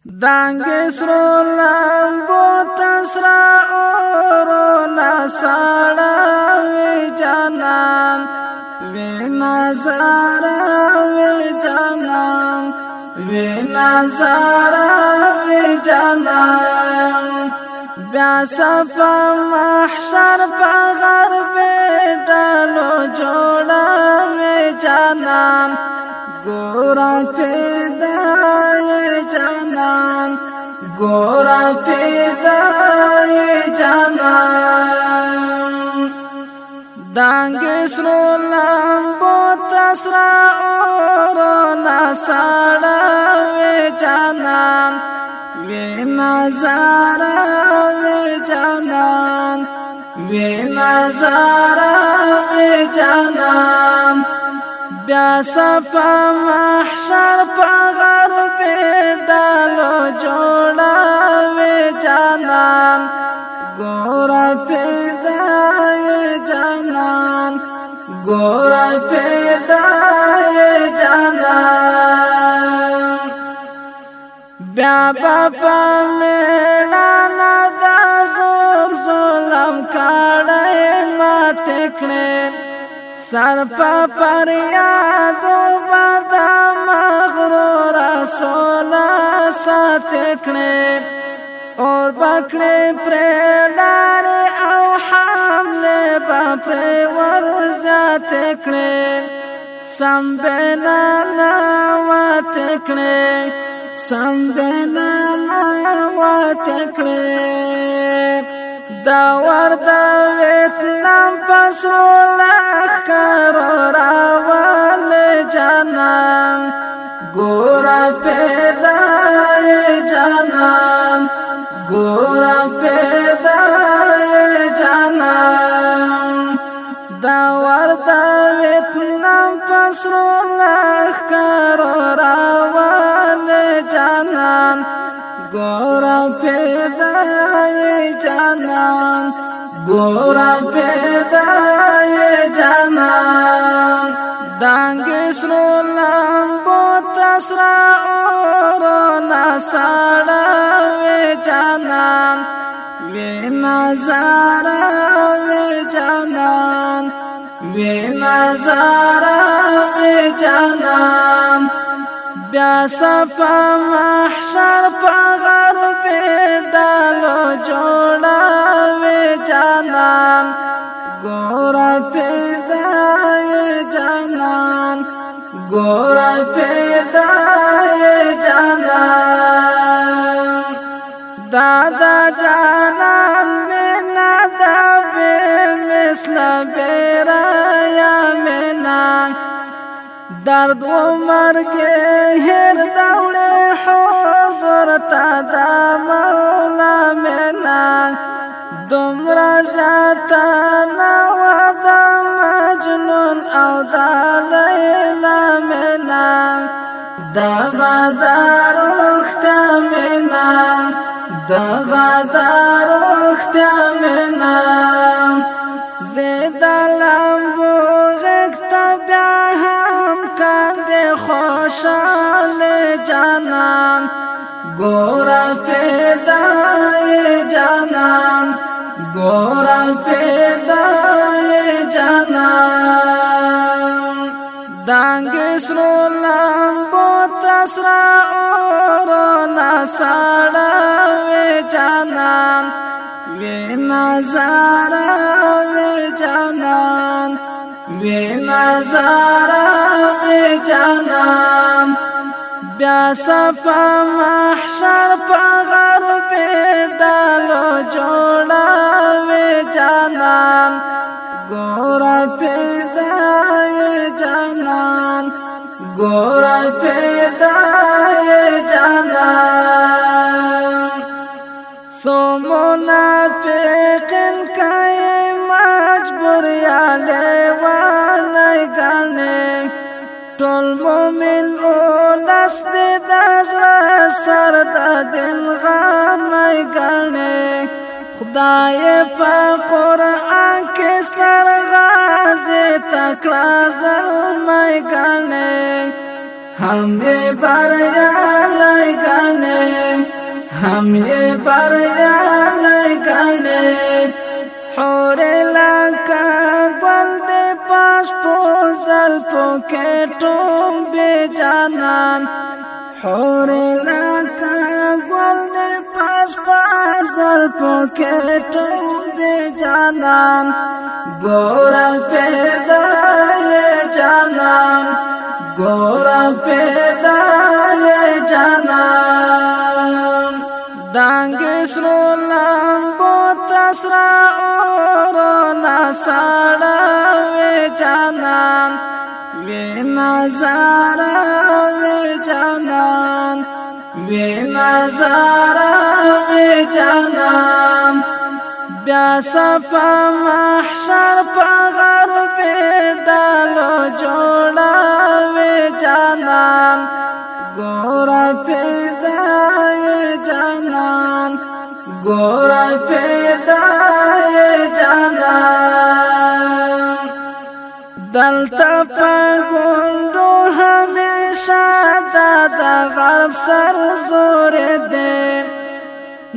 دانګ سرو لامبو تسرا اورونا ساړه وی جانان وی نظارا وی جانان وی نظارا وی جانان بیا صفا محشر په غرب ډالو جوړا وی جانان ګورا پیدا جانان ګورا پیدا جانان دانګ سرو لامبو تسرا اورونا ساړه وی جانان وی نظارا وی جانان وی نظارا وی جانان بیا صفا محشر په غرب ډالو جوړا وی جانان ګورا پیدا جانان ګورا پیدا جانان بیا بابا میړانا دا زور ظلم کړه مات کړه سر پا پر یادو بادا مغرور سولا سات کړي اور بکړي پر لار او حمله با پر ورزات کړي سم بلا وات کړي سم بلا وات کړي دا ورد ویتنام پسرو لخکرو راوال جانان ګورا پیدا جانان ګورا پیدا جانان دا ورد ویتنام پسرو لخکرو راوال جانان ګورا پیدا جانان ګورا پیدا جانان دانګ سرو لامبو تسرا اورونا ساړه وی جانان وی نظارا وی جانان وی نظارا وی جانان بیا صفا محشر په غرب ډالو جوړا وی جانان ګورا پیدا جانان ګورا پیدا جانان دادا جانان مینا دا بے مثل بیرا یا مینا درد و مرگ هر دوڑے حضور تا دا مولا مینا دمرا ذاتانا و دا مجنون او دا لیلا مینا دا غدار اختا مینا دا غدار اختا مینا زیدا لامبو غکتا بیا خوشال جانان ګورا پیدا جانان ګورا پیدا جانان دانګ سرو لامبو تسرا اورونا ساړه وی جانان وی نظارا وی جانان وی نظارا وی جانان بیا صفا محشر په غرب ډالو جوړا وی جانان ګورا پیدا جانان ګورا پیدا جانان سو منافقن کای مجبور یا لیوانای گانے ټول مومن اولس دې دزړه سر د دین غمای گانے خدای په قرآن کې ستر غازه تکړه زلمای گانے ہمیں بریا لائے گانے ہمیں بریالی گنے حوری لکا گل دے پاس پوزل پوکے ٹوم بے جانان حوری لکا گل دے پاس پوزل پوکے ٹوم بے جانان گورا پیدا یہ جانان گورا پیدا یہ جانان دانگس رو لامبو تسرا اورونا ساڑا وی جانان وی نظارا وی جانان وی نظارا وی جانان بیا صفا محشر پا غرب ڈالو جوڑا وی جانان گورا پیدا یہ جانان گورا پیدا یہ جانان دلتا پا گنڈو ہمیشہ دادا غرب سر زور دے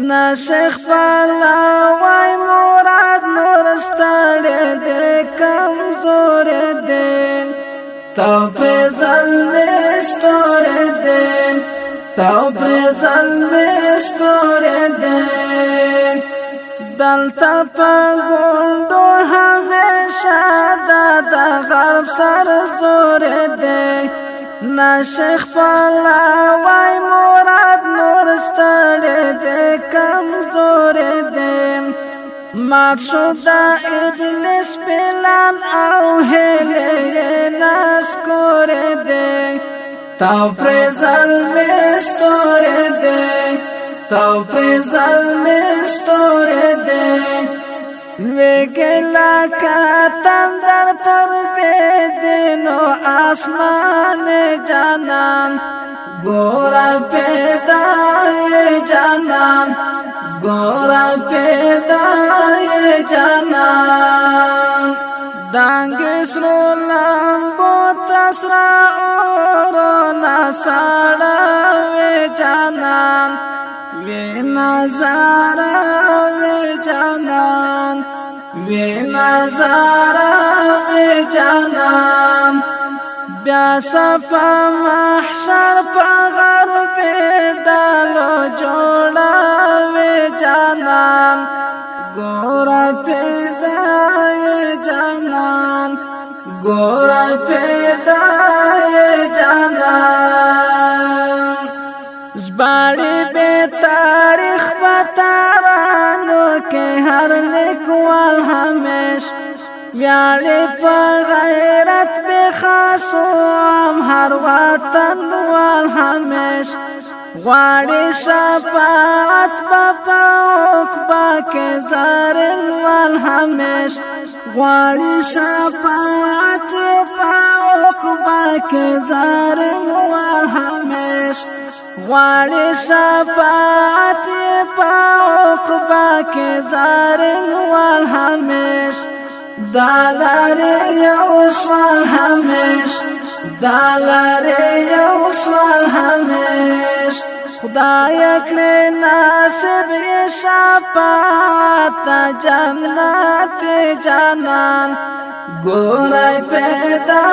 نا شیخ پالا وای مراد نورستاڑے دے کمزور دے تو پہ ظلم ستور دے تو پہ ظلم ستور دے دلتا پا گنڈو ہمیشہ دادا غرب سر زور دے نا شیخ پالا وای مراد نورستاڑے دے کمزور دے مات شدہ ابلیس پلان او ہیلے نسکور دے تو پر ظلم ستور دے تو پر ظلم ستور دے ویگلا کا تندر پر بے دینو آسمان جانان گورا پیدا یہ جانان گورا پیدا یہ جانان دانگس رو لامبو تسرا اورونا ساڑا وی جانان وی نظارا وی جانان وی نظارا وی جانان بیا صفا محشر پا غرب ڈالو جوڑا وی جانان گورا پیدا یہ جانان گورا پیدا یہ جانان زباڑی بے تاریخ بتارانو کے ہر نکوال ہمیش ویاڑی پا غیرت بے خاصو ام ہر وطن وال ہمیش غواڑی شفاعت بپا عقبہ کے زارن وال ہمیش غواړي شفاعت په عقبہ کې زارن وال همیش غواړي شفاعت په عقبہ کې زارن وال همیش دالر یو سوال همیش دالر یو سوال همیش خدای کړه نصیب شفاعت جنت جانان ګورای پیدا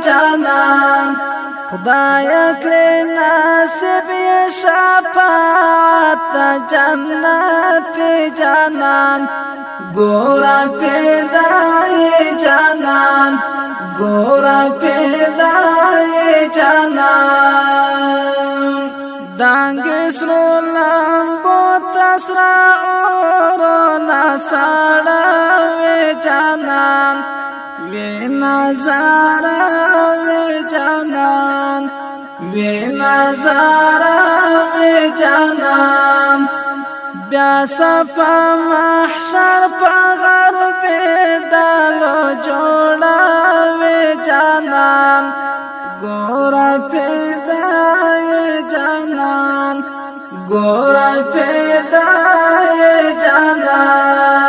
جانان خدای کړه نصیب شفاعت جنت جانان ګورای پیدا جانان ګورای پیدا جانان دانگس رو لامبو تسرا اورونا ساڑا وی جانان وی نظارا وی جانان وی نظارا وی جانان بیا صفا محشر پا غرب ڈالو جوڑا وی جانان گورا پیدا جانان گورا پیدا جانان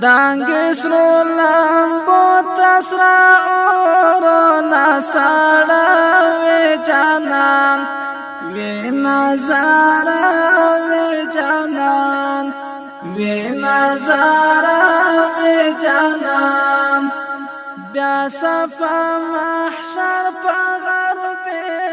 دانگس رو لامبو تسرا اورونا ساڑا وی جانان وی بے نظارہ وے جانان بے نظارہ وے جانان بیا صفا محشر پا غربی